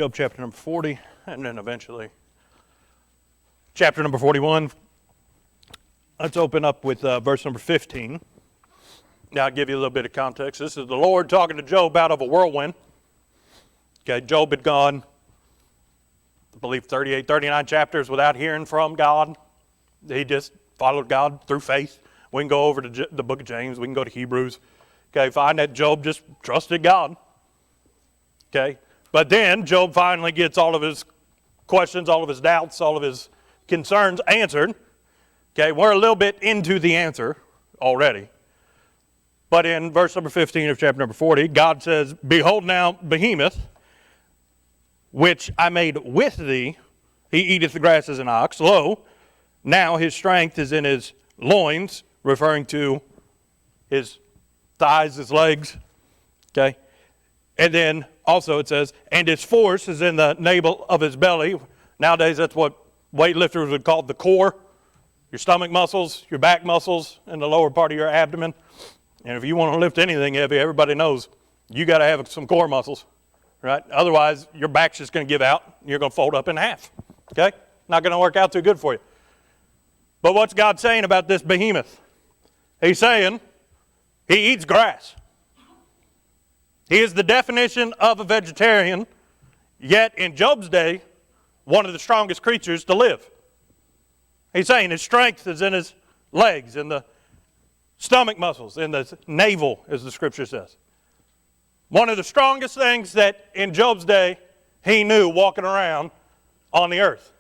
Job chapter number 40, and then eventually chapter number 41. Let's open up with verse number 15. Now I'll give you a little bit of context. This is the Lord talking to Job out of a whirlwind. Okay, Job had gone, I believe, 38, 39 chapters without hearing from God. He just followed God through faith. We can go over to the book of James. We can go to Hebrews. Okay, find that Job just trusted God. Okay, but then Job finally gets all of his questions, all of his doubts, all of his concerns answered. Okay, we're a little bit into the answer already. But in verse number 15 of chapter number 40, God says, "Behold now Behemoth, which I made with thee, he eateth the grass as an ox. Lo, now his strength is in his loins," referring to his thighs, his legs. Okay? And then also it says, "And his force is in the navel of his belly." Nowadays that's what weightlifters would call the core. Your stomach muscles, your back muscles, and the lower part of your abdomen. And if you want to lift anything heavy, everybody knows you got to have some core muscles, right? Otherwise, your back's just going to give out. And you're going to fold up in half, okay? Not going to work out too good for you. But what's God saying about this behemoth? He's saying he eats grass. He is the definition of a vegetarian, yet in Job's day, one of the strongest creatures to live. He's saying his strength is in his legs, in the stomach muscles, in the navel, as the scripture says. One of the strongest things that in Job's day he knew walking around on the earth.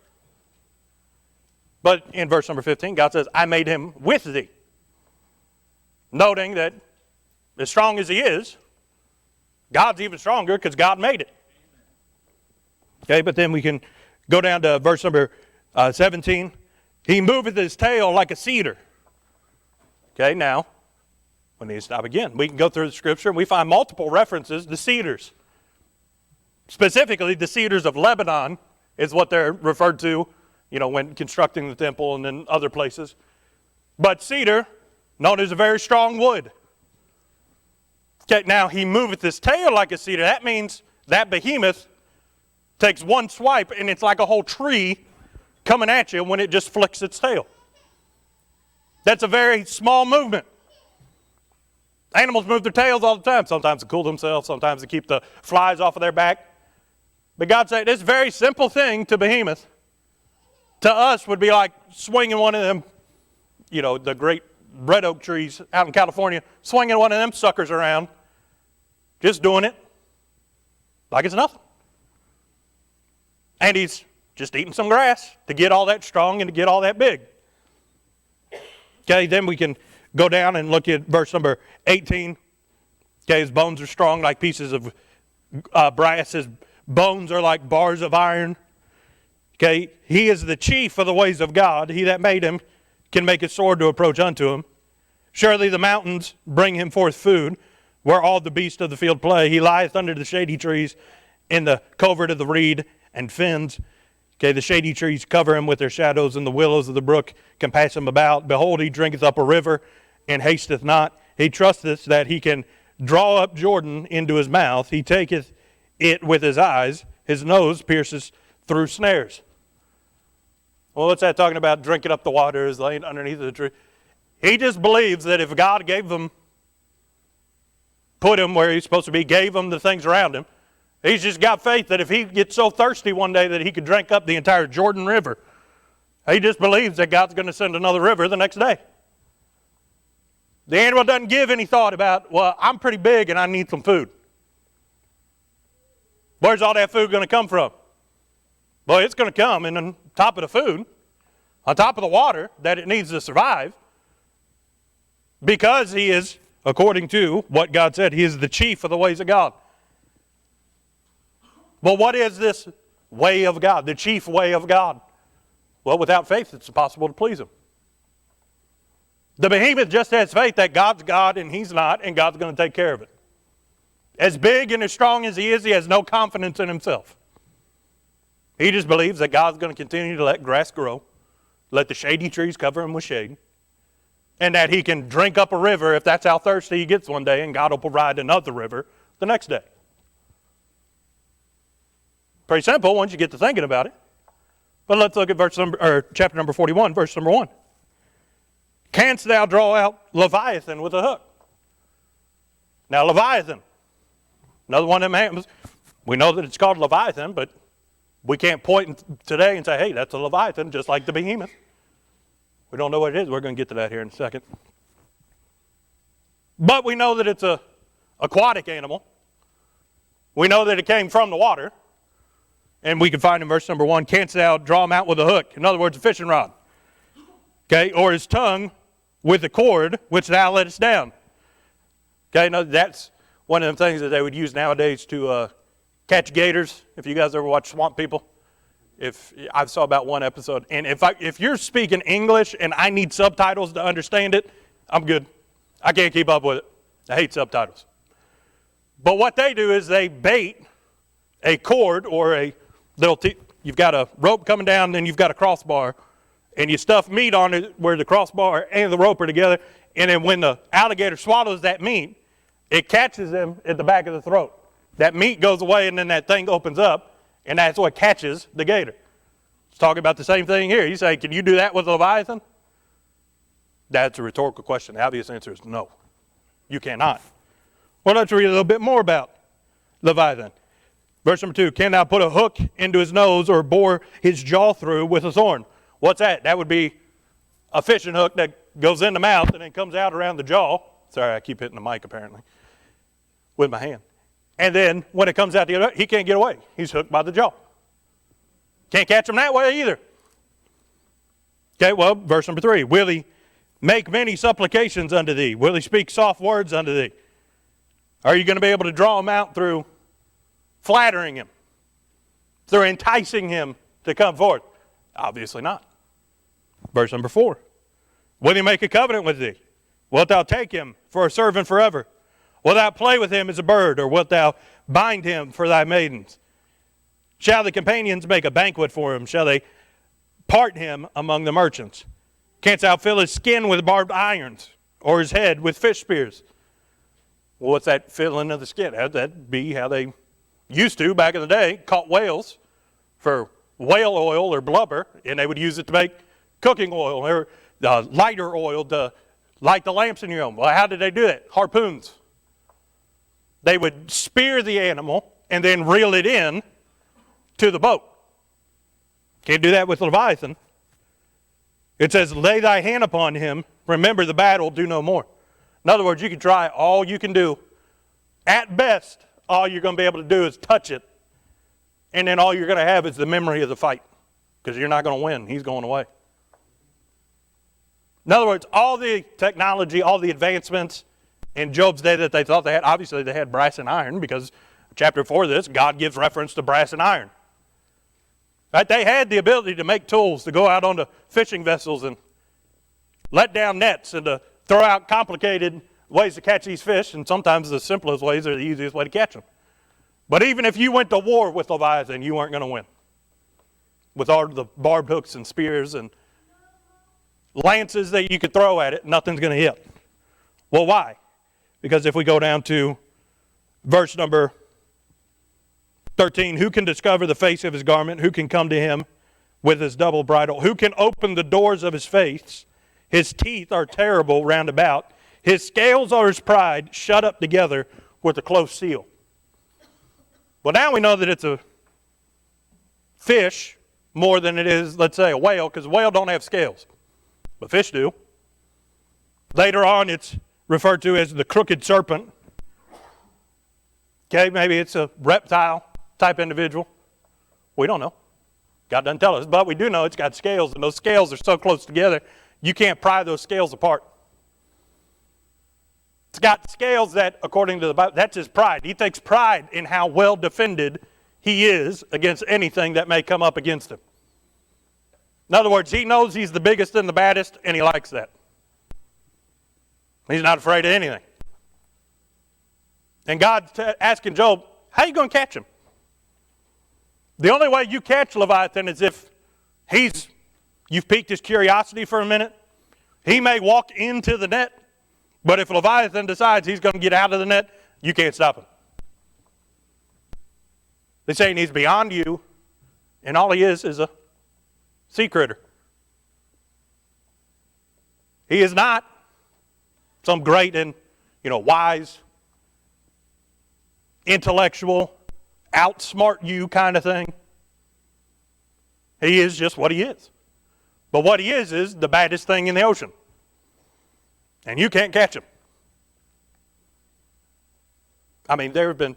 But in verse number 15, God says, "I made him with thee." Noting that as strong as he is, God's even stronger because God made it. Okay, but then we can go down to verse number 17. "He moveth his tail like a cedar." Okay, now, we need to stop again. We can go through the scripture and we find multiple references to cedars. Specifically, the cedars of Lebanon is what they're referred to, when constructing the temple and then other places. But cedar, known as a very strong wood. Okay, now he moveth his tail like a cedar. That means that behemoth takes one swipe and it's like a whole tree coming at you when it just flicks its tail. That's a very small movement. Animals move their tails all the time. Sometimes to cool themselves, sometimes to keep the flies off of their back. But God said this very simple thing to behemoth, to us would be like swinging one of them, the great red oak trees out in California, swinging one of them suckers around, just doing it like it's nothing. And he's just eating some grass to get all that strong and to get all that big. Okay, then we can go down and look at verse number 18. Okay, his bones are strong like pieces of brass. His bones are like bars of iron. Okay, he is the chief of the ways of God. He that made him can make his sword to approach unto him. Surely the mountains bring him forth food, where all the beasts of the field play. He lieth under the shady trees in the covert of the reed and fens. Okay, the shady trees cover him with their shadows, and the willows of the brook compass him about. Behold, he drinketh up a river, and hasteth not. He trusteth that he can draw up Jordan into his mouth. He taketh it with his eyes. His nose pierces through snares. Well, what's that talking about? Drinking up the waters, laying underneath the tree. He just believes that if God put him where he's supposed to be, gave him the things around him, he's just got faith that if he gets so thirsty one day that he could drink up the entire Jordan River, he just believes that God's going to send another river the next day. The animal doesn't give any thought about, well, I'm pretty big and I need some food. Where's all that food going to come from? Well, it's going to come in on top of the food, on top of the water that it needs to survive, because he is, according to what God said, he is the chief of the ways of God. Well, what is this way of God, the chief way of God? Well, without faith, it's impossible to please him. The behemoth just has faith that God's God and he's not, and God's going to take care of it. As big and as strong as he is, he has no confidence in himself. He just believes that God's going to continue to let grass grow, let the shady trees cover him with shade, and that he can drink up a river if that's how thirsty he gets one day, and God will provide another river the next day. Pretty simple once you get to thinking about it. But let's look at chapter number 41, verse number 1. Canst thou draw out Leviathan with a hook? Now, Leviathan, another one of them animals. We know that it's called Leviathan, but we can't point today and say, hey, that's a Leviathan, just like the behemoth. We don't know what it is. We're going to get to that here in a second. But we know that it's an aquatic animal. We know that it came from the water. And we can find in verse number 1, canst thou draw him out with a hook? In other words, a fishing rod. Okay, or his tongue with a cord which thou lettest down. Okay, now that's one of them things that they would use nowadays to catch gators. If you guys ever watch Swamp People, I saw about one episode, and if you're speaking English and I need subtitles to understand it, I'm good. I can't keep up with it. I hate subtitles. But what they do is they bait a cord or a little. You've got a rope coming down, then you've got a crossbar, and you stuff meat on it where the crossbar and the rope are together. And then when the alligator swallows that meat, it catches them at the back of the throat. That meat goes away, and then that thing opens up, and that's what catches the gator. It's talking about the same thing here. You say, can you do that with a Leviathan? That's a rhetorical question. The obvious answer is no. You cannot. Well, let's read a little bit more about Leviathan. Verse number 2, can thou put a hook into his nose or bore his jaw through with a thorn? What's that? That would be a fishing hook that goes in the mouth and then comes out around the jaw. Sorry, I keep hitting the mic apparently with my hand. And then when it comes out the other way, he can't get away. He's hooked by the jaw. Can't catch him that way either. Okay, well, verse number 3, will he make many supplications unto thee? Will he speak soft words unto thee? Are you going to be able to draw him out through flattering him, through enticing him to come forth? Obviously not. Verse number 4, will he make a covenant with thee? Wilt thou take him for a servant forever? Wilt thou play with him as a bird, or wilt thou bind him for thy maidens? Shall the companions make a banquet for him? Shall they part him among the merchants? Canst thou fill his skin with barbed irons, or his head with fish spears? Well, what's that filling of the skin? That'd be how they used to, back in the day, caught whales for whale oil or blubber, and they would use it to make cooking oil or lighter oil to light the lamps in your home. Well, how did they do that? Harpoons. They would spear the animal and then reel it in to the boat. Can't do that with Leviathan. It says, lay thy hand upon him, remember the battle, do no more. In other words, you can try all you can do. At best, all you're going to be able to do is touch it, and then all you're going to have is the memory of the fight, because you're not going to win. He's going away. In other words, all the technology, all the advancements in Job's day that they thought they had, obviously they had brass and iron, because chapter 4 of this, God gives reference to brass and iron. Right? They had the ability to make tools to go out onto fishing vessels and let down nets and to throw out complicated ways to catch these fish, and sometimes the simplest ways are the easiest way to catch them. But even if you went to war with Leviathan, you weren't going to win. With all the barbed hooks and spears and lances that you could throw at it, nothing's going to hit. Well, why? Because if we go down to verse number 13, who can discover the face of his garment? Who can come to him with his double bridle? Who can open the doors of his face? His teeth are terrible round about. His scales are his pride, shut up together with a close seal. Well, now we know that it's a fish more than it is, let's say, a whale, because a whale don't have scales, but fish do. Later on, it's referred to as the crooked serpent. Okay, maybe it's a reptile type individual. We don't know. God doesn't tell us, but we do know it's got scales, and those scales are so close together, you can't pry those scales apart. It's got scales that, according to the Bible, that's his pride. He takes pride in how well defended he is against anything that may come up against him. In other words, he knows he's the biggest and the baddest, and he likes that. He's not afraid of anything. And God's asking Job, how are you going to catch him? The only way you catch Leviathan is if you've piqued his curiosity for a minute. He may walk into the net, but if Leviathan decides he's going to get out of the net, you can't stop him. They're saying he's beyond you, and all he is a sea critter. He is not some great and, wise, intellectual, outsmart you kind of thing. He is just what he is. But what he is the baddest thing in the ocean. And you can't catch him. I mean, there have been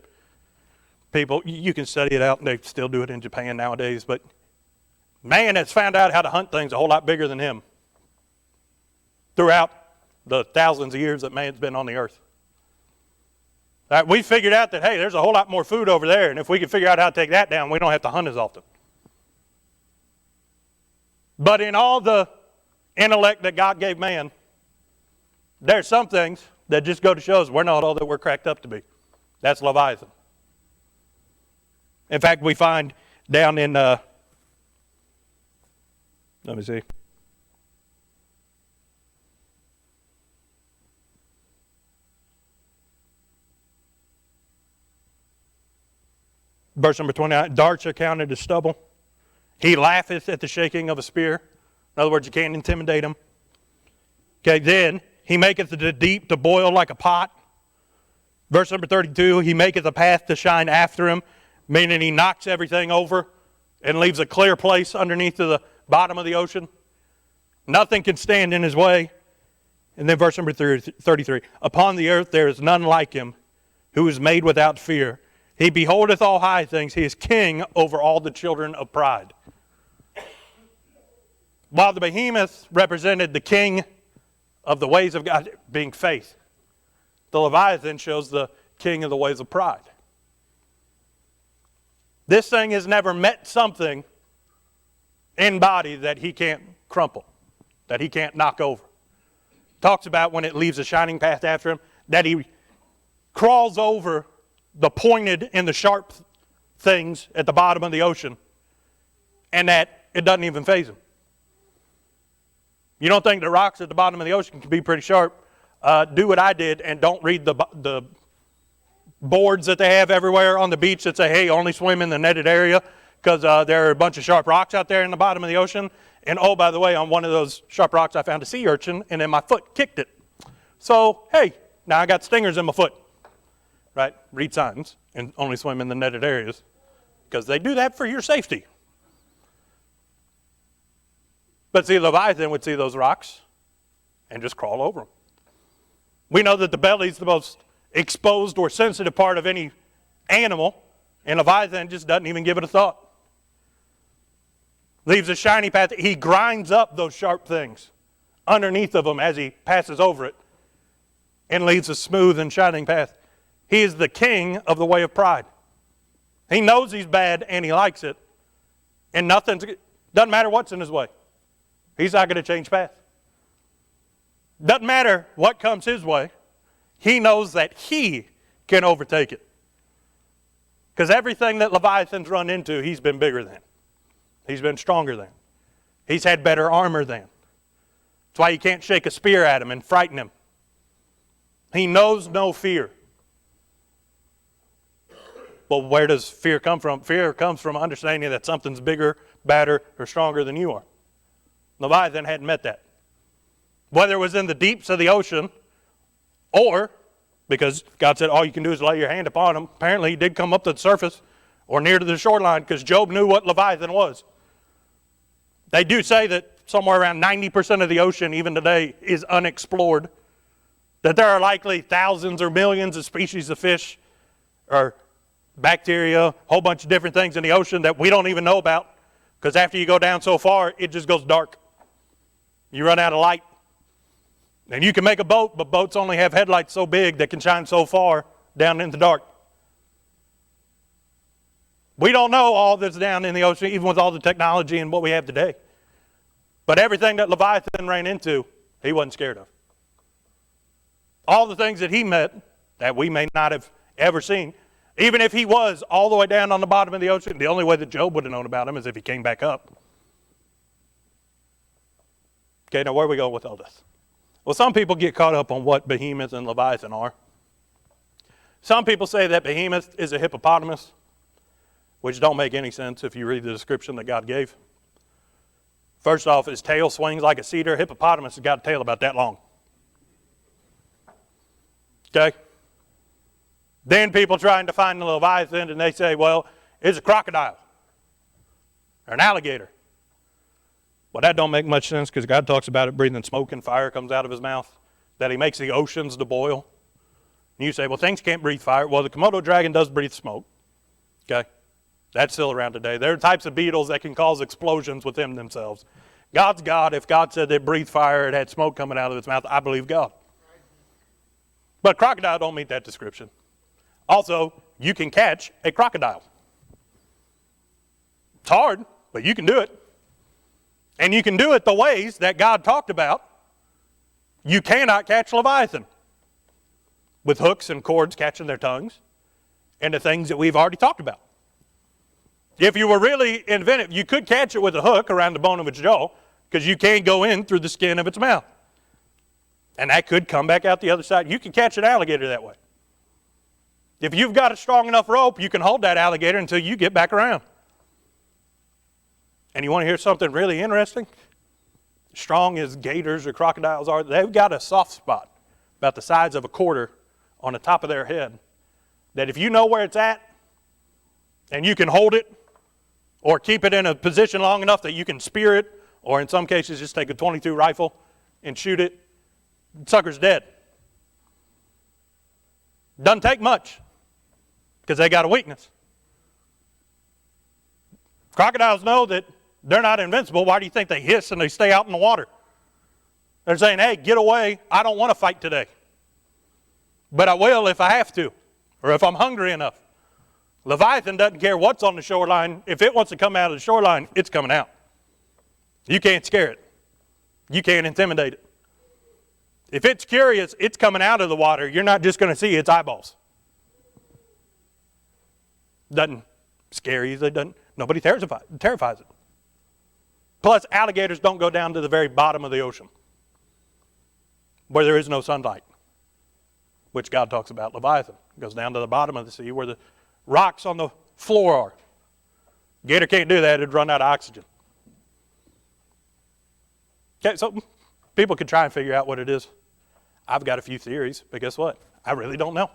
people, you can study it out, and they still do it in Japan nowadays, but man has found out how to hunt things a whole lot bigger than him throughout the thousands of years that man's been on the earth. We figured out that, hey, there's a whole lot more food over there, and if we can figure out how to take that down, we don't have to hunt as often. But in all the intellect that God gave man, there's some things that just go to show us we're not all that we're cracked up to be. That's Leviathan. In fact, we find down in, let me see. Verse number 29, darts are counted as stubble. He laugheth at the shaking of a spear. In other words, you can't intimidate him. Okay, then he maketh the deep to boil like a pot. Verse number 32, he maketh a path to shine after him, meaning he knocks everything over and leaves a clear place underneath to the bottom of the ocean. Nothing can stand in his way. And then verse number 33, upon the earth there is none like him, who is made without fear. He beholdeth all high things. He is king over all the children of pride. While the behemoth represented the king of the ways of God being faith, the Leviathan shows the king of the ways of pride. This thing has never met something in body that he can't crumple, that he can't knock over. Talks about when it leaves a shining path after him, that he crawls over the pointed and the sharp things at the bottom of the ocean, and that it doesn't even faze him. You don't think the rocks at the bottom of the ocean can be pretty sharp? Do what I did and don't read the boards that they have everywhere on the beach that say, hey, only swim in the netted area, because there are a bunch of sharp rocks out there in the bottom of the ocean. And oh, by the way, on one of those sharp rocks I found a sea urchin, and then my foot kicked it. So, hey, now I got stingers in my foot. Right? Read signs and only swim in the netted areas, because they do that for your safety. But see, Leviathan would see those rocks and just crawl over them. We know that the belly is the most exposed or sensitive part of any animal, and Leviathan just doesn't even give it a thought. Leaves a shiny path. He grinds up those sharp things underneath of them as he passes over it and leaves a smooth and shining path. He is the king of the way of pride. He knows he's bad and he likes it. And doesn't matter what's in his way. He's not going to change path. Doesn't matter what comes his way. He knows that he can overtake it. Because everything that Leviathan's run into, he's been bigger than. He's been stronger than. He's had better armor than. That's why you can't shake a spear at him and frighten him. He knows no fear. Well, where does fear come from? Fear comes from understanding that something's bigger, badder, or stronger than you are. Leviathan hadn't met that. Whether it was in the deeps of the ocean, or because God said all you can do is lay your hand upon him. Apparently he did come up to the surface or near to the shoreline, because Job knew what Leviathan was. They do say that somewhere around 90% of the ocean, even today, is unexplored. That there are likely thousands or millions of species of fish or bacteria, a whole bunch of different things in the ocean that we don't even know about, because after you go down so far, it just goes dark. You run out of light. And you can make a boat, but boats only have headlights so big that can shine so far down in the dark. We don't know all that's down in the ocean, even with all the technology and what we have today. But everything that Leviathan ran into, he wasn't scared of. All the things that he met that we may not have ever seen, even if he was all the way down on the bottom of the ocean, the only way that Job would have known about him is if he came back up. Okay, now where are we going with all this? Well, some people get caught up on what Behemoth and Leviathan are. Some people say that Behemoth is a hippopotamus. which don't make any sense if you read the description that God gave. First off, his tail swings like a cedar. Hippopotamus has got a tail about that long. Okay? Then people trying to find the Leviathan, and they say, well, it's a crocodile or an alligator. Well, that don't make much sense because God talks about it breathing smoke and fire comes out of his mouth, that he makes the oceans to boil. And you say, well, things can't breathe fire. Well, the Komodo dragon does breathe smoke. Okay? That's still around today. There are types of beetles that can cause explosions within themselves. God's God. If God said that it breathed fire, it had smoke coming out of its mouth, I believe God. But crocodile don't meet that description. Also, you can catch a crocodile. It's hard, but you can do it. And you can do it the ways that God talked about. You cannot catch Leviathan with hooks and cords catching their tongues and the things that we've already talked about. If you were really inventive, you could catch it with a hook around the bone of its jaw because you can't go in through the skin of its mouth. And that could come back out the other side. You can catch an alligator that way. If you've got a strong enough rope, you can hold that alligator until you get back around. And you want to hear something really interesting? Strong as gators or crocodiles are, they've got a soft spot about the size of a quarter on the top of their head that if you know where it's at and you can hold it or keep it in a position long enough that you can spear it, or in some cases just take a .22 rifle and shoot it, the sucker's dead. Doesn't take much because they got a weakness. Crocodiles know that they're not invincible. Why do you think they hiss and they stay out in the water? They're saying, hey, get away. I don't want to fight today. But I will if I have to, or if I'm hungry enough. Leviathan doesn't care what's on the shoreline. If it wants to come out of the shoreline, it's coming out. You can't scare it. You can't intimidate it. If it's curious, it's coming out of the water. You're not just going to see its eyeballs. Doesn't scare you. Nobody terrifies it. Plus, alligators don't go down to the very bottom of the ocean where there is no sunlight, which God talks about. Leviathan goes down to the bottom of the sea where the rocks on the floor are. Gator can't do that. It'd run out of oxygen. Okay, so people could try and figure out what it is. I've got a few theories, but guess what? I really don't know.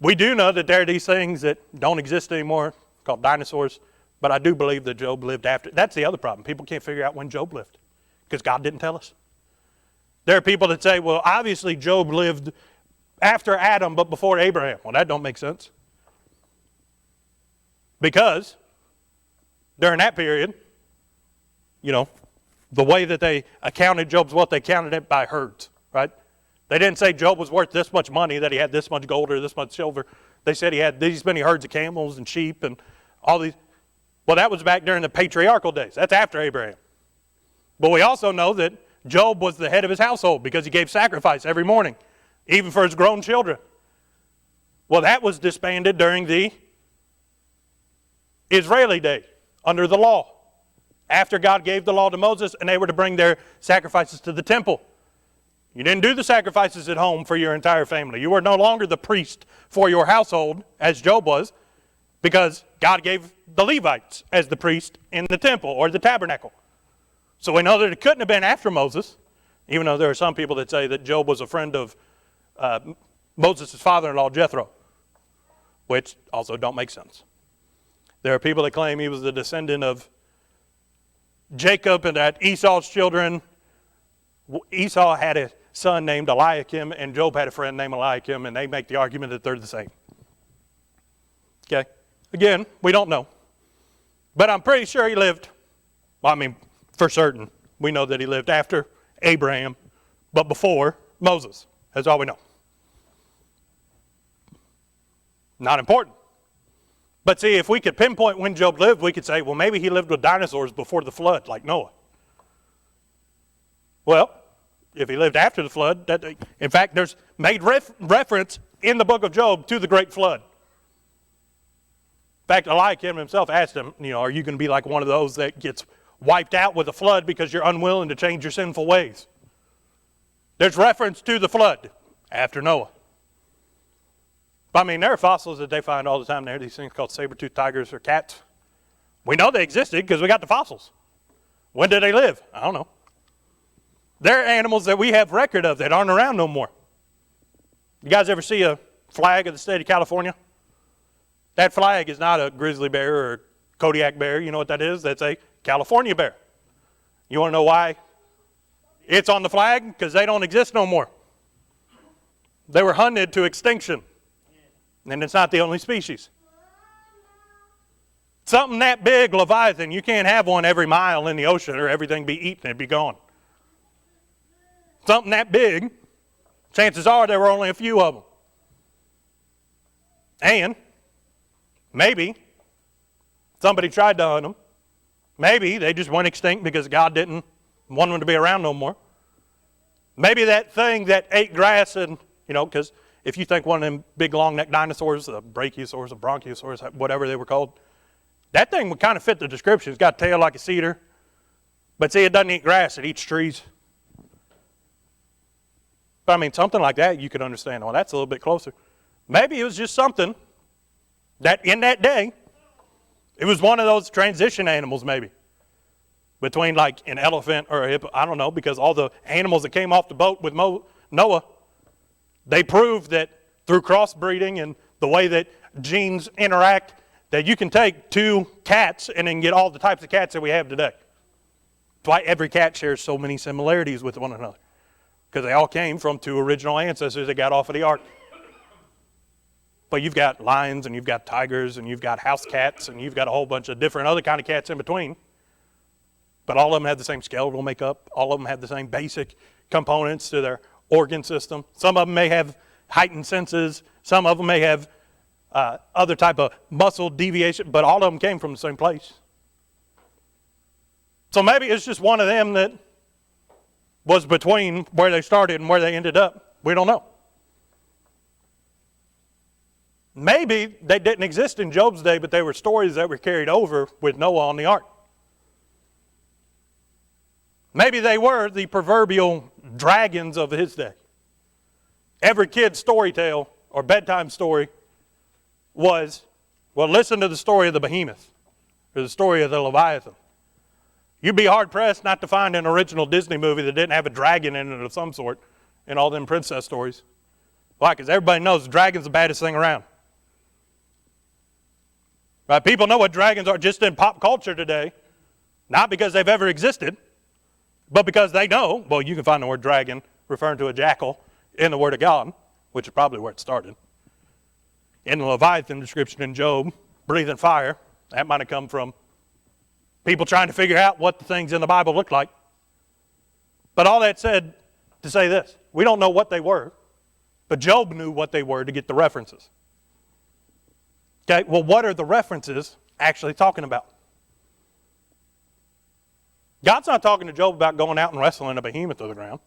We do know that there are these things that don't exist anymore called dinosaurs, but I do believe that Job lived after. That's the other problem. People can't figure out when Job lived because God didn't tell us. There are people that say, well, obviously Job lived after Adam but before Abraham. Well, that don't make sense. Because during that period, the way that they accounted Job's wealth, they counted it by herds, right? They didn't say Job was worth this much money, that he had this much gold or this much silver. They said he had these many herds of camels and sheep and all these. Well, that was back during the patriarchal days. That's after Abraham. But we also know that Job was the head of his household because he gave sacrifice every morning, even for his grown children. Well, that was disbanded during the Israeli day under the law. After God gave the law to Moses and they were to bring their sacrifices to the temple. You didn't do the sacrifices at home for your entire family. You were no longer the priest for your household, as Job was, because God gave the Levites as the priest in the temple or the tabernacle. So we know that it couldn't have been after Moses, even though there are some people that say that Job was a friend of Moses' father-in-law, Jethro, which also don't make sense. There are people that claim he was the descendant of Jacob and that Esau's children. Esau had a son named Eliakim, and Job had a friend named Eliakim, and they make the argument that they're the same. Okay? Again, we don't know. But I'm pretty sure he lived, for certain, we know that he lived after Abraham, but before Moses. That's all we know. Not important. But see, if we could pinpoint when Job lived, we could say, well, maybe he lived with dinosaurs before the flood, like Noah. Well, if he lived after the flood, in fact, there's made reference in the book of Job to the great flood. In fact, Eliakim himself asked him, are you going to be like one of those that gets wiped out with a flood because you're unwilling to change your sinful ways? There's reference to the flood after Noah. But I mean, there are fossils that they find all the time. There are these things called saber-toothed tigers or cats. We know they existed because we got the fossils. When did they live? I don't know. There are animals that we have record of that aren't around no more. You guys ever see a flag of the state of California? That flag is not a grizzly bear or a Kodiak bear. You know what that is? That's a California bear. You want to know why it's on the flag? Because they don't exist no more. They were hunted to extinction. And it's not the only species. Something that big, Leviathan, you can't have one every mile in the ocean or everything be eaten and be gone. Something that big, chances are there were only a few of them. And maybe somebody tried to hunt them. Maybe they just went extinct because God didn't want them to be around no more. Maybe that thing that ate grass and, because if you think one of them big long-necked dinosaurs, the brachiosaurs, the bronchiosaurs, whatever they were called, that thing would kind of fit the description. It's got a tail like a cedar. But see, it doesn't eat grass. It eats trees. But I mean, something like that you could understand. Well, that's a little bit closer. Maybe it was just something that in that day, it was one of those transition animals maybe. Between like an elephant or a hippo, I don't know, because all the animals that came off the boat with Noah, they proved that through crossbreeding and the way that genes interact, that you can take two cats and then get all the types of cats that we have today. That's why every cat shares so many similarities with one another. Because they all came from two original ancestors that got off of the ark. But you've got lions and you've got tigers and you've got house cats and you've got a whole bunch of different other kind of cats in between. But all of them have the same skeletal makeup. All of them have the same basic components to their organ system. Some of them may have heightened senses. Some of them may have other type of muscle deviation. But all of them came from the same place. So maybe it's just one of them that was between where they started and where they ended up. We don't know. Maybe they didn't exist in Job's day, but they were stories that were carried over with Noah on the ark. Maybe they were the proverbial dragons of his day. Every kid's story tale or bedtime story was, well, listen to the story of the behemoth or the story of the Leviathan. You'd be hard-pressed not to find an original Disney movie that didn't have a dragon in it of some sort in all them princess stories. Why? Because everybody knows the dragon's the baddest thing around. Right? People know what dragons are just in pop culture today, not because they've ever existed, but because they know, well, you can find the word dragon referring to a jackal in the Word of God, which is probably where it started. In the Leviathan description in Job, breathing fire, that might have come from people trying to figure out what the things in the Bible look like. But all that said to say this, we don't know what they were, but Job knew what they were to get the references. Okay, well, what are the references actually talking about? God's not talking to Job about going out and wrestling a behemoth to the ground.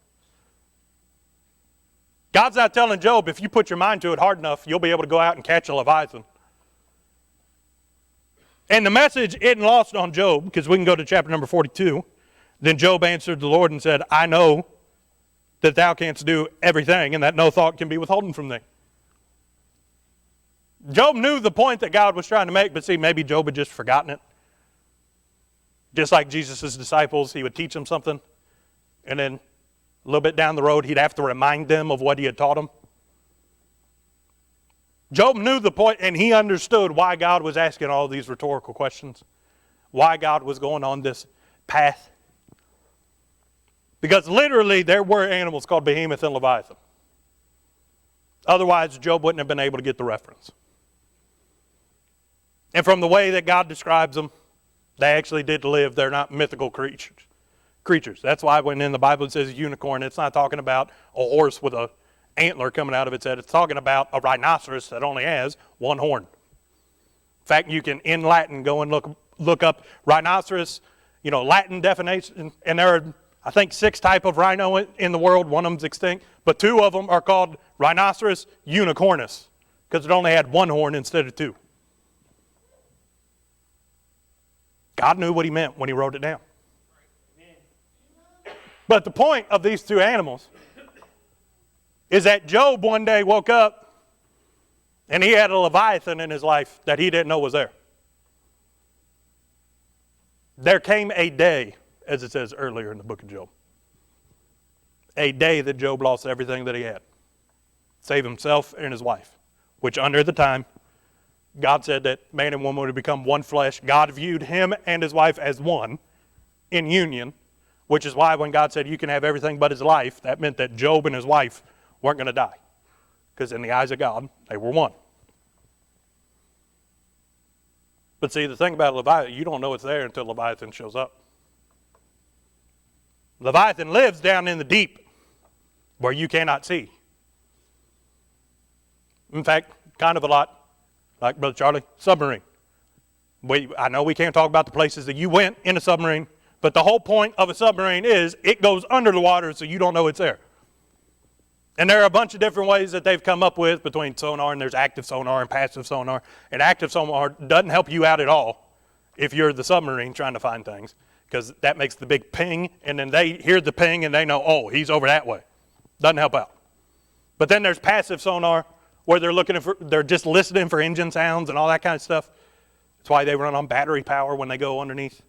God's not telling Job, if you put your mind to it hard enough, you'll be able to go out and catch a Leviathan. And the message isn't lost on Job, because we can go to chapter number 42. Then Job answered the Lord and said, I know that thou canst do everything, and that no thought can be withholden from thee. Job knew the point that God was trying to make, but see, maybe Job had just forgotten it. Just like Jesus' disciples, he would teach them something, and then a little bit down the road, he'd have to remind them of what he had taught them. Job knew the point, and he understood why God was asking all these rhetorical questions, why God was going on this path. Because literally, there were animals called Behemoth and Leviathan. Otherwise, Job wouldn't have been able to get the reference. And from the way that God describes them, they actually did live. They're not mythical creatures. That's why when in the Bible it says unicorn, it's not talking about a horse with an antler coming out of its head. It's talking about a rhinoceros that only has one horn. In fact, you can, in Latin, go and look up rhinoceros, Latin definition, and there are, I think, 6 types of rhino in the world. One of them's extinct, but 2 of them are called rhinoceros unicornus, because it only had one horn instead of 2. God knew what he meant when he wrote it down. But the point of these 2 animals is that Job one day woke up And he had a Leviathan in his life that he didn't know was there. There came a day, as it says earlier in the book of Job, a day that Job lost everything that he had, save himself and his wife, which under the time, God said that man and woman would become one flesh. God viewed him and his wife as one in union, which is why when God said you can have everything but his life, that meant that Job and his wife weren't going to die. Because in the eyes of God, they were one. But see, the thing about Leviathan, you don't know it's there until Leviathan shows up. Leviathan lives down in the deep where you cannot see. In fact, kind of a lot like Brother Charlie, submarine. I know we can't talk about the places that you went in a submarine, but the whole point of a submarine is it goes under the water so you don't know it's there. And there are a bunch of different ways that they've come up with between sonar, and there's active sonar and passive sonar. And active sonar doesn't help you out at all if you're the submarine trying to find things, because that makes the big ping, and then they hear the ping and they know, oh, he's over that way. Doesn't help out. But then there's passive sonar where they're just listening for engine sounds and all that kind of stuff. That's why they run on battery power when they go underneath.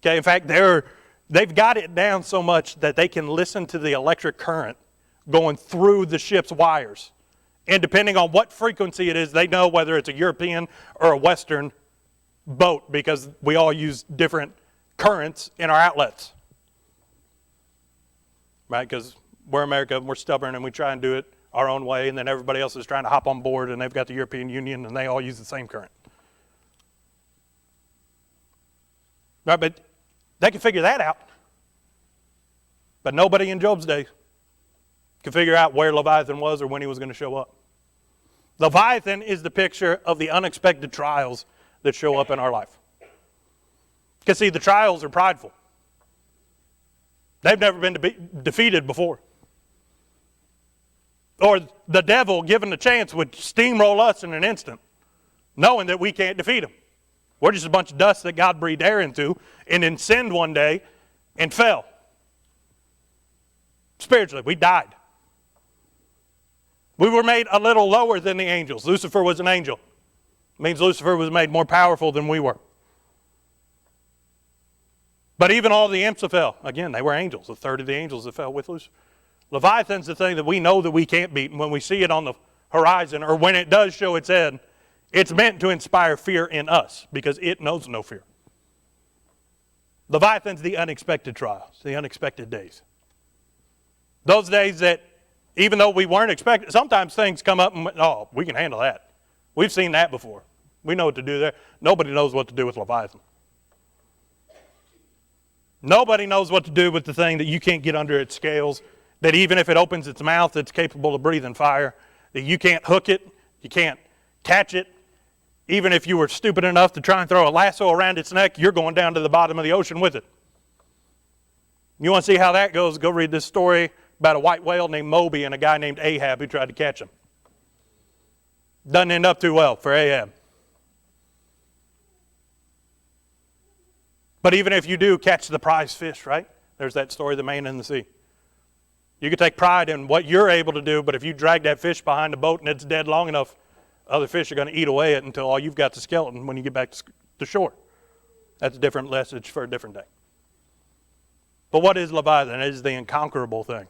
Okay, in fact, they've got it down so much that they can listen to the electric current going through the ship's wires. And depending on what frequency it is, they know whether it's a European or a Western boat, because we all use different currents in our outlets. Right? Because we're America and we're stubborn and we try and do it our own way, and then everybody else is trying to hop on board and they've got the European Union and they all use the same current. Right? But they can figure that out. But nobody in Job's day could figure out where Leviathan was or when he was going to show up. Leviathan is the picture of the unexpected trials that show up in our life. Because see, the trials are prideful. They've never been defeated before. Or the devil, given the chance, would steamroll us in an instant, knowing that we can't defeat him. We're just a bunch of dust that God breathed air into and then sinned one day and fell. Spiritually, we died. We were made a little lower than the angels. Lucifer was an angel. It means Lucifer was made more powerful than we were. But even all the imps that fell, again, they were angels. A third of the angels that fell with Lucifer. Leviathan's the thing that we know that we can't beat. And when we see it on the horizon, or when it does show its head, it's meant to inspire fear in us, because it knows no fear. Leviathan's the unexpected trials, the unexpected days. Those days that, even though we weren't expecting, sometimes things come up and, oh, we can handle that. We've seen that before. We know what to do there. Nobody knows what to do with Leviathan. Nobody knows what to do with the thing that you can't get under its scales, that even if it opens its mouth, it's capable of breathing fire, that you can't hook it, you can't catch it. Even if you were stupid enough to try and throw a lasso around its neck, you're going down to the bottom of the ocean with it. You want to see how that goes? Go read this story about a white whale named Moby and a guy named Ahab who tried to catch him. Doesn't end up too well for Ahab. But even if you do catch the prize fish, right? There's that story of the man in the sea. You can take pride in what you're able to do, but if you drag that fish behind the boat and it's dead long enough, other fish are going to eat away it until all you've got is the skeleton when you get back to shore. That's a different message for a different day. But what is Leviathan? It is the inconquerable thing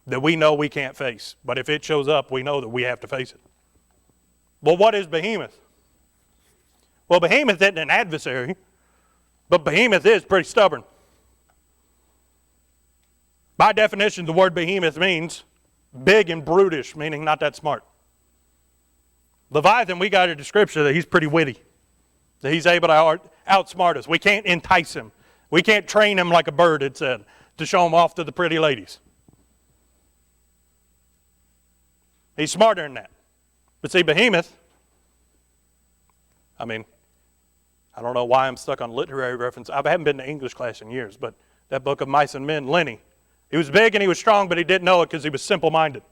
that we know we can't face. But if it shows up, we know that we have to face it. Well, what is Behemoth? Well, Behemoth isn't an adversary, but Behemoth is pretty stubborn. By definition, the word behemoth means big and brutish, meaning not that smart. Leviathan, we got a description that he's pretty witty, that he's able to outsmart us. We can't entice him. We can't train him like a bird, it said, to show him off to the pretty ladies. He's smarter than that. But see, Behemoth, I don't know why I'm stuck on literary reference. I haven't been to English class in years, but that book of Mice and Men, Lenny, he was big and he was strong, but he didn't know it because he was simple-minded.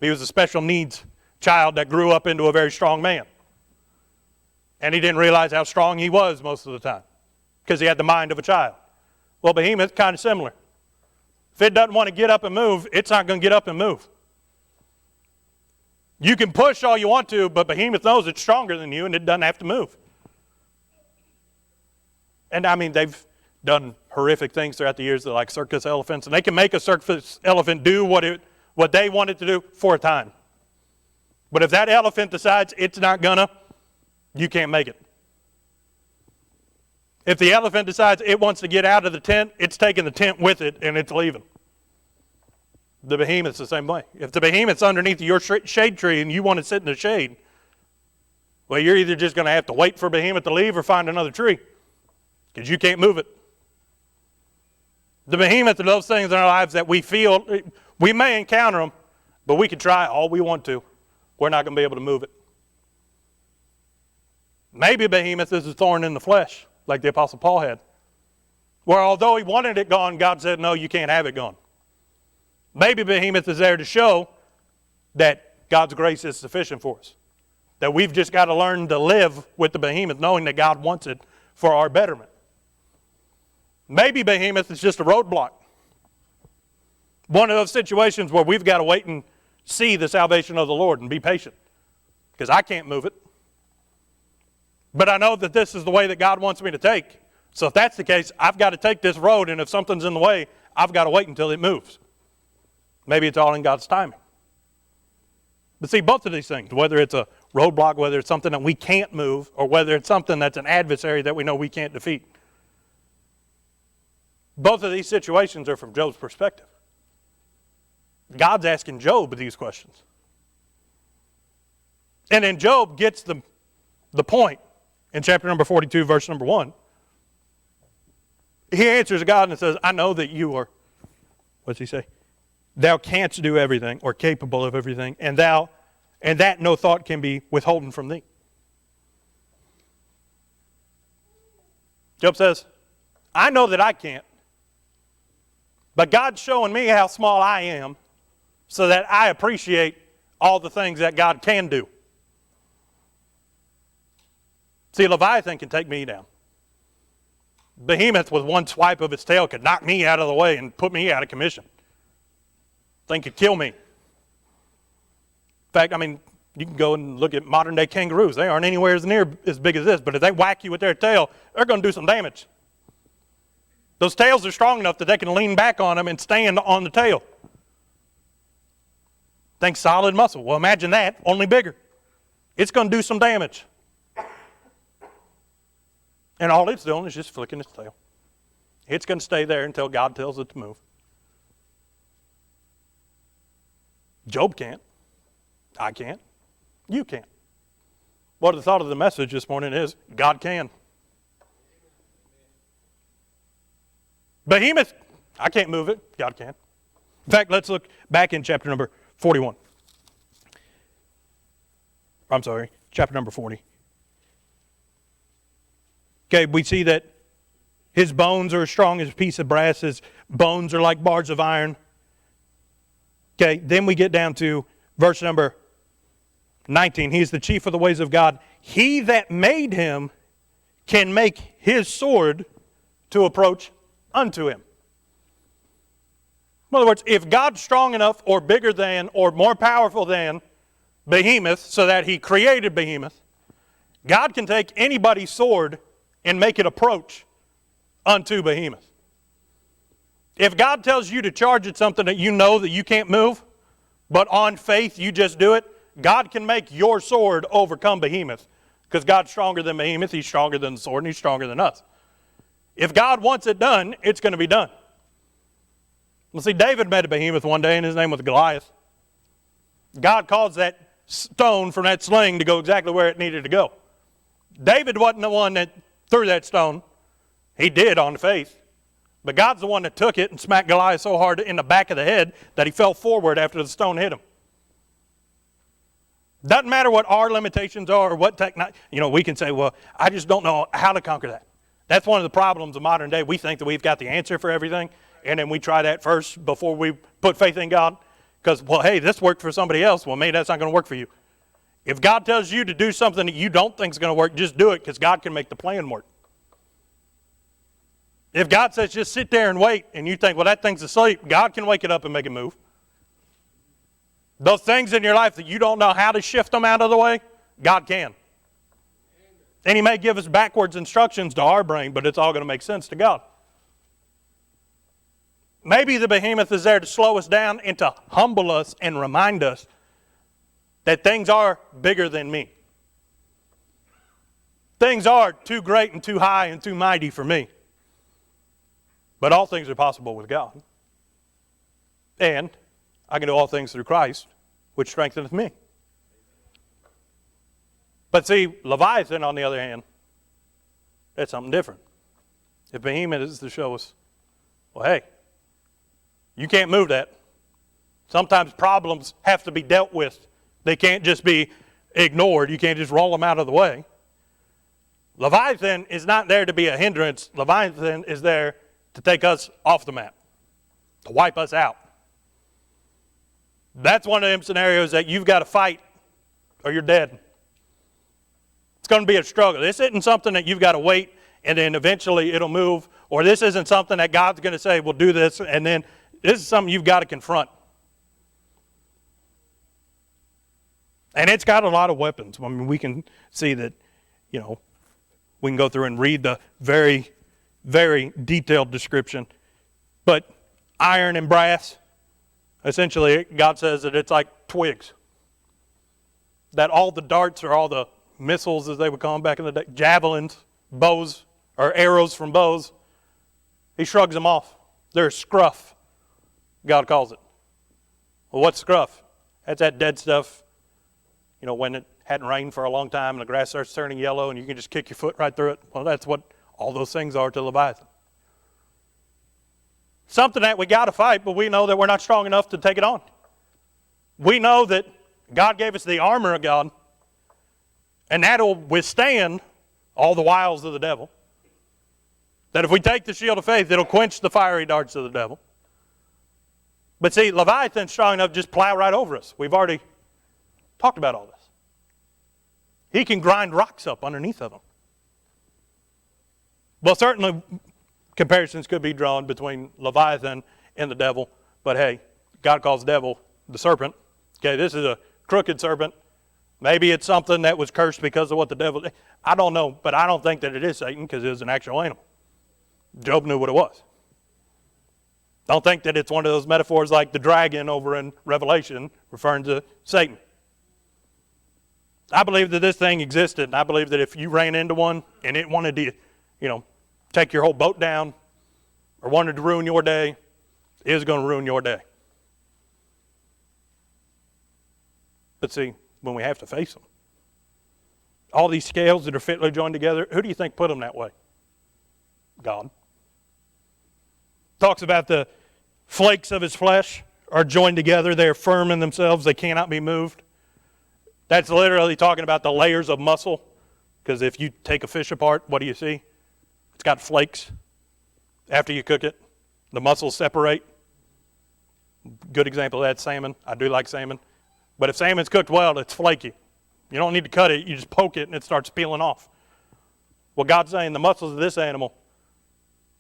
He was a special needs child that grew up into a very strong man. And he didn't realize how strong he was most of the time because he had the mind of a child. Well, Behemoth, kind of similar. If it doesn't want to get up and move, it's not going to get up and move. You can push all you want to, but behemoth knows it's stronger than you and it doesn't have to move. And I mean, they've done horrific things throughout the years, like circus elephants, and they can make a circus elephant do what they want it to do for a time. But if that elephant decides it's not gonna, you can't make it. If the elephant decides it wants to get out of the tent, it's taking the tent with it and it's leaving. The behemoth's the same way. If the behemoth's underneath your shade tree and you want to sit in the shade, well, you're either just going to have to wait for behemoth to leave or find another tree because you can't move it. The behemoth are those things in our lives that we feel, we may encounter them, but we can try all we want to. We're not going to be able to move it. Maybe behemoth is a thorn in the flesh, like the Apostle Paul had, where although he wanted it gone, God said, no, you can't have it gone. Maybe behemoth is there to show that God's grace is sufficient for us, that we've just got to learn to live with the behemoth, knowing that God wants it for our betterment. Maybe behemoth is just a roadblock. One of those situations where we've got to wait and see the salvation of the Lord and be patient, because I can't move it. But I know that this is the way that God wants me to take. So if that's the case, I've got to take this road, and if something's in the way, I've got to wait until it moves. Maybe it's all in God's timing. But see, both of these things, whether it's a roadblock, whether it's something that we can't move, or whether it's something that's an adversary that we know we can't defeat, both of these situations are from Job's perspective. God's asking Job these questions. And then Job gets the point in chapter number 42, verse number 1. He answers God and says, I know that you are, what's he say? Thou canst do everything, or capable of everything, and that no thought can be withholden from thee. Job says, I know that I can't, but God's showing me how small I am so that I appreciate all the things that God can do. See, Leviathan can take me down. Behemoth, with one swipe of its tail, could knock me out of the way and put me out of commission. Thing could kill me. In fact, I mean, you can go and look at modern day kangaroos. They aren't anywhere near as big as this, but if they whack you with their tail, they're going to do some damage. Those tails are strong enough that they can lean back on them and stand on the tail. Think solid muscle. Well, imagine that, only bigger. It's going to do some damage. And all it's doing is just flicking its tail. It's going to stay there until God tells it to move. Job can't. I can't. You can't. What the thought of the message this morning is, God can. Behemoth, I can't move it. God can. In fact, let's look back in chapter number 41. I'm sorry, chapter number 40. Okay, we see that his bones are as strong as a piece of brass. His bones are like bars of iron. Okay, then we get down to verse number 19. He is the chief of the ways of God. He that made him can make his sword to approach unto him. In other words, if God's strong enough or bigger than or more powerful than Behemoth, so that he created Behemoth, God can take anybody's sword and make it approach unto Behemoth. If God tells you to charge at something that you know that you can't move, but on faith you just do it, God can make your sword overcome Behemoth, because God's stronger than Behemoth, he's stronger than the sword, and he's stronger than us. If God wants it done, it's going to be done. Well, see, David met a Behemoth one day, and his name was Goliath. God caused that stone from that sling to go exactly where it needed to go. David wasn't the one that threw that stone. He did on faith. But God's the one that took it and smacked Goliath so hard in the back of the head that he fell forward after the stone hit him. Doesn't matter what our limitations are or what technology. We can say, well, I just don't know how to conquer that. That's one of the problems of modern day. We think that we've got the answer for everything, and then we try that first before we put faith in God. Because, well, hey, this worked for somebody else. Well, maybe that's not going to work for you. If God tells you to do something that you don't think is going to work, just do it, because God can make the plan work. If God says just sit there and wait, and you think, well, that thing's asleep, God can wake it up and make it move. Those things in your life that you don't know how to shift them out of the way, God can. And He may give us backwards instructions to our brain, but it's all going to make sense to God. Maybe the behemoth is there to slow us down and to humble us and remind us that things are bigger than me. Things are too great and too high and too mighty for me. But all things are possible with God. And I can do all things through Christ, which strengtheneth me. But see, Leviathan, on the other hand, that's something different. If behemoth is to show us, well, hey, you can't move that. Sometimes problems have to be dealt with. They can't just be ignored. You can't just roll them out of the way. Leviathan is not there to be a hindrance. Leviathan is there to take us off the map, to wipe us out. That's one of them scenarios that you've got to fight or you're dead. It's going to be a struggle. This isn't something that you've got to wait and then eventually it'll move, or this isn't something that God's going to say, we'll do this, and then this is something you've got to confront. And it's got a lot of weapons. I mean, we can see that, we can go through and read the very, very detailed description. But iron and brass, essentially, God says that it's like twigs. That all the darts or all the missiles, as they would call them back in the day, javelins, bows, or arrows from bows, He shrugs them off. They're scruff, God calls it. Well, what's scruff? That's that dead stuff, when it hadn't rained for a long time and the grass starts turning yellow and you can just kick your foot right through it. Well, that's what all those things are to Leviathan. Something that we got to fight, but we know that we're not strong enough to take it on. We know that God gave us the armor of God, and that'll withstand all the wiles of the devil. That if we take the shield of faith, it'll quench the fiery darts of the devil. But see, Leviathan's strong enough to just plow right over us. We've already talked about all this. He can grind rocks up underneath of them. Well, certainly comparisons could be drawn between Leviathan and the devil. But hey, God calls the devil the serpent. Okay, this is a crooked serpent. Maybe it's something that was cursed because of what the devil did. I don't know, but I don't think that it is Satan because it is an actual animal. Job knew what it was. Don't think that it's one of those metaphors like the dragon over in Revelation referring to Satan. I believe that this thing existed, and I believe that if you ran into one and it wanted to, take your whole boat down or wanted to ruin your day, it was going to ruin your day. But see, when we have to face them, all these scales that are fitly joined together, who do you think put them that way? God. Talks about the flakes of His flesh are joined together. They are firm in themselves. They cannot be moved. That's literally talking about the layers of muscle. Because if you take a fish apart, what do you see? It's got flakes. After you cook it, the muscles separate. Good example of that, salmon. I do like salmon. But if salmon's cooked well, it's flaky. You don't need to cut it. You just poke it and it starts peeling off. Well, God's saying the muscles of this animal,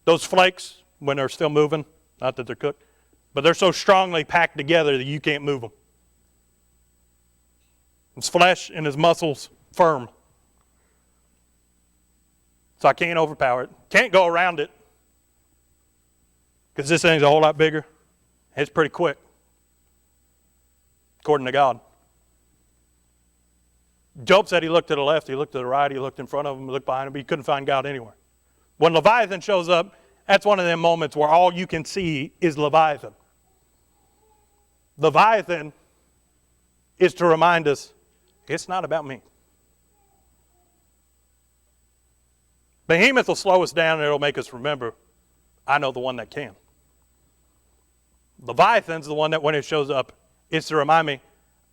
those flakes, when they're still moving, not that they're cooked, but they're so strongly packed together that you can't move them. His flesh and His muscles firm. So I can't overpower it. Can't go around it. Because this thing's a whole lot bigger. It's pretty quick. According to God. Job said he looked to the left, he looked to the right, he looked in front of him, he looked behind him, but he couldn't find God anywhere. When Leviathan shows up, that's one of them moments where all you can see is Leviathan. Leviathan is to remind us, it's not about me. Behemoth will slow us down and it'll make us remember, I know the one that can. Leviathan's the one that when it shows up, it's to remind me,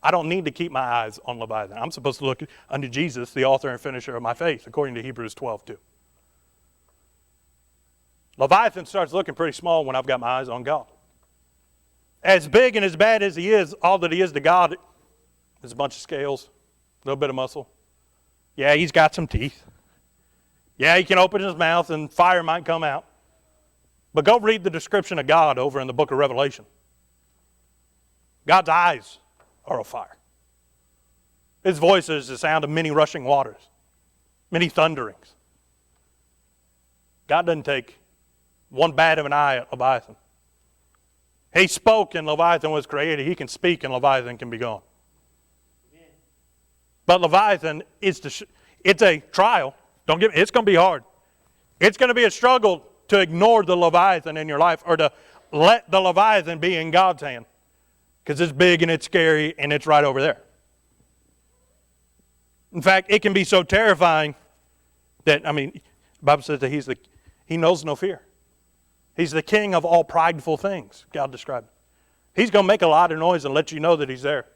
I don't need to keep my eyes on Leviathan. I'm supposed to look unto Jesus, the author and finisher of my faith, according to Hebrews 12:2. Leviathan starts looking pretty small when I've got my eyes on God. As big and as bad as he is, all that he is to God is a bunch of scales, a little bit of muscle. Yeah, he's got some teeth. Yeah, he can open his mouth and fire might come out. But go read the description of God over in the book of Revelation. God's eyes are of fire. His voice is the sound of many rushing waters, many thunderings. God doesn't take one bat of an eye at Leviathan. He spoke and Leviathan was created. He can speak and Leviathan can be gone. Amen. But Leviathan it's a trial. It's going to be hard. It's going to be a struggle to ignore the Leviathan in your life or to let the Leviathan be in God's hand. Because it's big and it's scary and it's right over there. In fact, it can be so terrifying that, the Bible says that he knows no fear. He's the king of all prideful things, God described. He's going to make a lot of noise and let you know that he's there.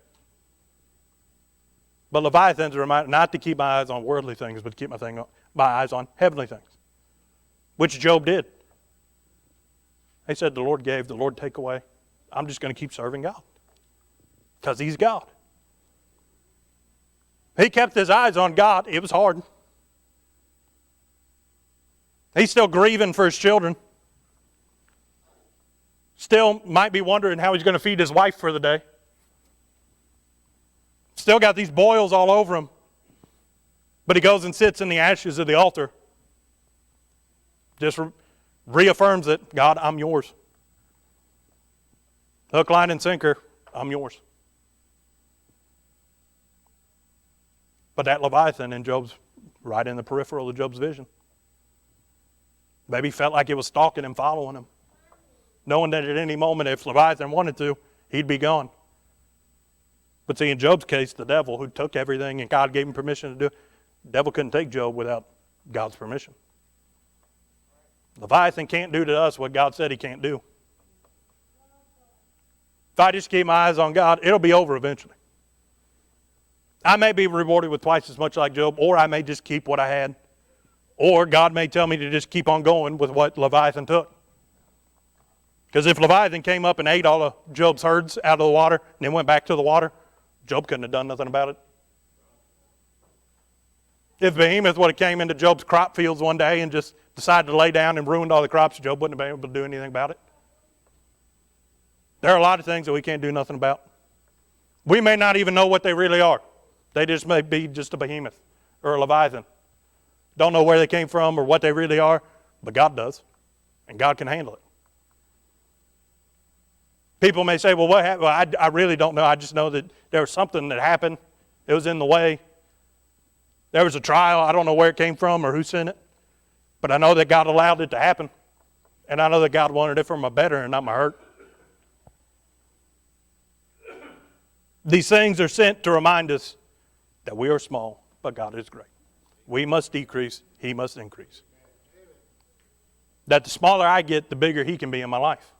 But Leviathan's a reminder not to keep my eyes on worldly things, but to keep my eyes on heavenly things, which Job did. He said, the Lord gave, the Lord take away. I'm just going to keep serving God because he's God. He kept his eyes on God. It was hard. He's still grieving for his children. Still might be wondering how he's going to feed his wife for the day. Still got these boils all over him. But he goes and sits in the ashes of the altar. Just reaffirms it. God, I'm yours. Hook, line, and sinker, I'm yours. But that Leviathan in Job's, right in the peripheral of Job's vision. Maybe he felt like it was stalking him, following him. Knowing that at any moment, if Leviathan wanted to, he'd be gone. But see, in Job's case, the devil, who took everything and God gave him permission to do it, the devil couldn't take Job without God's permission. Leviathan can't do to us what God said he can't do. If I just keep my eyes on God, it'll be over eventually. I may be rewarded with twice as much like Job, or I may just keep what I had. Or God may tell me to just keep on going with what Leviathan took. Because if Leviathan came up and ate all of Job's herds out of the water and then went back to the water, Job couldn't have done nothing about it. If Behemoth would have came into Job's crop fields one day and just decided to lay down and ruined all the crops, Job wouldn't have been able to do anything about it. There are a lot of things that we can't do nothing about. We may not even know what they really are. They just may be just a behemoth or a Leviathan. Don't know where they came from or what they really are, but God does, and God can handle it. People may say, well, what happened? Well, I really don't know. I just know that there was something that happened. It was in the way. There was a trial. I don't know where it came from or who sent it, but I know that God allowed it to happen, and I know that God wanted it for my better and not my hurt. These things are sent to remind us that we are small, but God is great. We must decrease, he must increase. That the smaller I get, the bigger he can be in my life.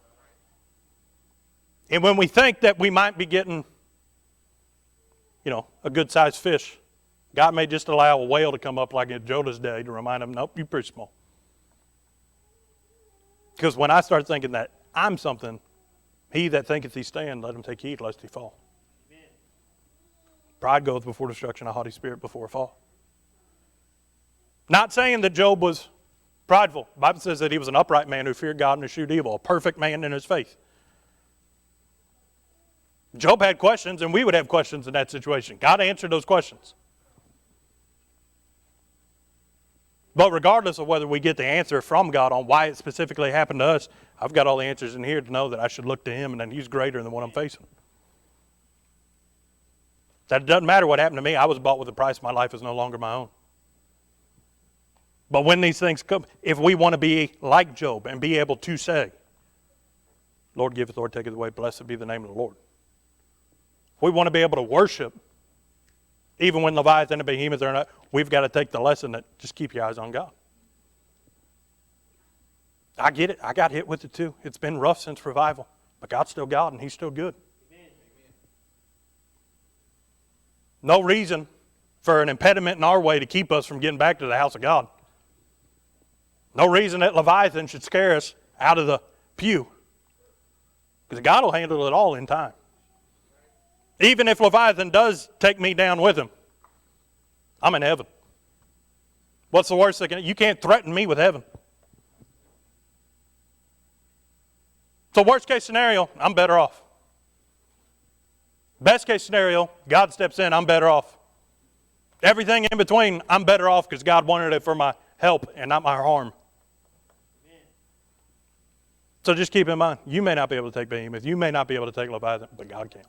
And when we think that we might be getting, a good-sized fish, God may just allow a whale to come up like in Jonah's day to remind him, nope, you're pretty small. Because when I start thinking that I'm something, he that thinketh he stand, let him take heed lest he fall. Pride goeth before destruction, a haughty spirit before a fall. Not saying that Job was prideful. The Bible says that he was an upright man who feared God and eschewed evil, a perfect man in his faith. Job had questions, and we would have questions in that situation. God answered those questions. But regardless of whether we get the answer from God on why it specifically happened to us, I've got all the answers in here to know that I should look to him and that he's greater than what I'm facing. That it doesn't matter what happened to me. I was bought with a price. My life is no longer my own. But when these things come, if we want to be like Job and be able to say, Lord giveth, Lord taketh away, blessed be the name of the Lord. If we want to be able to worship, even when Leviathan and Behemoth are not, we've got to take the lesson that just keep your eyes on God. I get it. I got hit with it too. It's been rough since revival. But God's still God and he's still good. No reason for an impediment in our way to keep us from getting back to the house of God. No reason that Leviathan should scare us out of the pew. Because God will handle it all in time. Even if Leviathan does take me down with him, I'm in heaven. What's the worst thing? You can't threaten me with heaven. So worst case scenario, I'm better off. Best case scenario, God steps in, I'm better off. Everything in between, I'm better off because God wanted it for my help and not my harm. Amen. So just keep in mind, you may not be able to take Behemoth, you may not be able to take Leviathan, but God can.